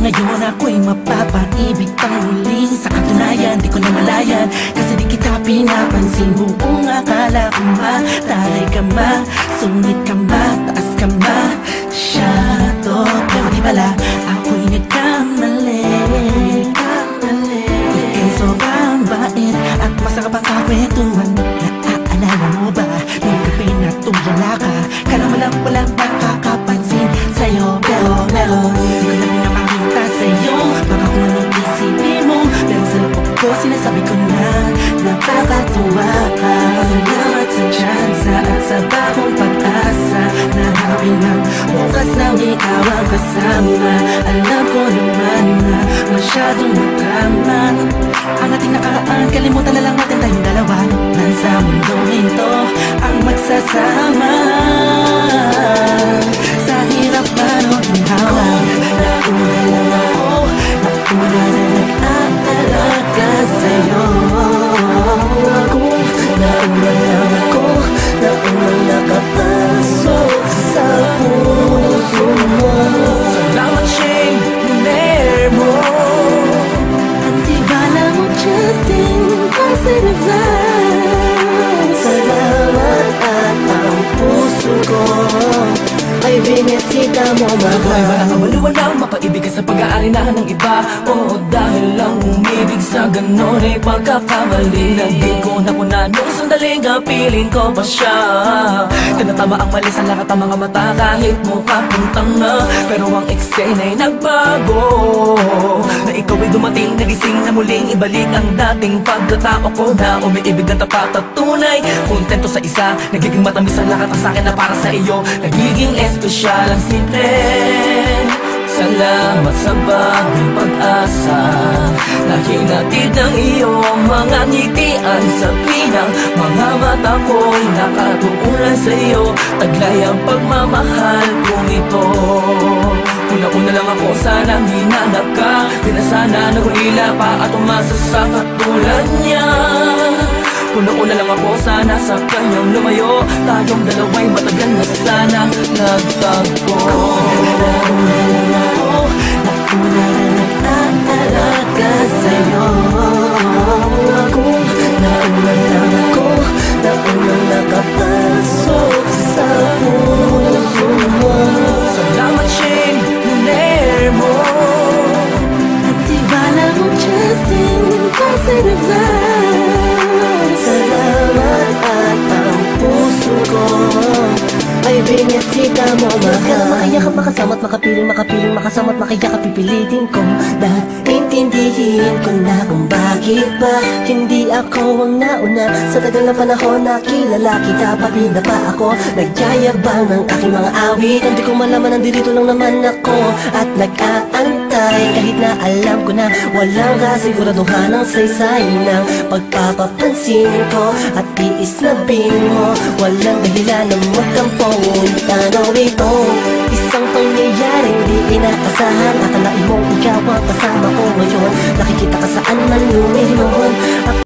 Ngayon ako'y mapapaibig pang muli. Sa katunayan, di ko na malayan, kasi di kita pinapansin. Buong akala ko mataray ka ma, sungit ka ma, taas ka ma, shadow. Pero di pala, ako'y nagkamali. Ika'y sobrang bait at masarap ang kakwentuhan. Naaalala mo ba, nung gabi na tumula ka, kala mo lang walang nakakapansin sa'yo. Pero di ko na pinapakita sa'yo, baka kung anong isipin mo. Pero sa loob ko, sinasabi ko na nakakatuwa ka. Salamat sa tsansa at sa bagong pag-asa, na hawin ng bukas ng ikaw ang kasama. Alam ko naman na masyadong madrama ang ating nakaraan, kalimutan na lang natin tayong dalawa. Nasa mundong ito ang magsasama. Sa hirap man o ginhawa, nauna lang ako, nauna na nag-aalaga sa'yo. Nauna lang ako, nauna nakapasok sa puso mo. Salamat, Shane, lumer mo. Ang tibala mo, Justin, positive vibes. Salamat at ang puso ko ay binisita mo, mahal. Ay walang kamaliwalang mapaibig ka sa pag-aarinahan ng iba. Oo, dahil lang umibig sa ganon ay pagkakamali. Hindi ko napuna nung sandaling piling ko pa siya. Tinatama ang mali sa lahat ng mga mata, kahit mukha puntang na. Pero ang eksena'y nagbago, na ikaw ay dumating, nagising na muling ibalik ang dating pagkatao ko, na umiibig ang tapat at tunay. Kontento sa isa, nagiging matamis ang lahat ang sakin na para sa iyo. Nagiging espesyal ang simple. Salamat sa bagong pag-asa, na hinatid ng iyong mga ngitian. Sa pinang mga mata ko'y nakatuunan sa iyo, taglay ang pagmamahal kong ito. Una-una lang ako, sanang hinanap ka, di na sana nahulila pa at umasa sa katulad niya. Una-una lang ako, sana sa kanyang lumayo, tayong dalawa'y matagal na sana nagtagpo. Nauna na nag-aalaga sa'yo. Nauna lang ako, nauna nakapasok sa puso mo. Salamat, Shane, lumer mo. Ang tibala mo, Justin, positive vibes. Salamat at ang puso ko ay binisita mo, mahal. Makaiyak at makasama at makapiling, makasama at makaiyak at pipilitin ko na intindihin ko na kung bakit ba hindi ako ang nauna. Sa tagal na panahon na kilala kita, pati na pa ako nagyayabang ng aking mga awit. Hindi ko malaman, nandito lang naman ako at nag-aantay, kahit na alam ko na walang kasiguraduhan ang saysay ng pagpapapansin ko at tiis na bin mo. Walang dahilan na magkampo, ngunit ano ito, isang pangyayaring di inaasahan. Akalain mong ikaw ang kasama ko ngayon, nakikita ka saan man lumiyon.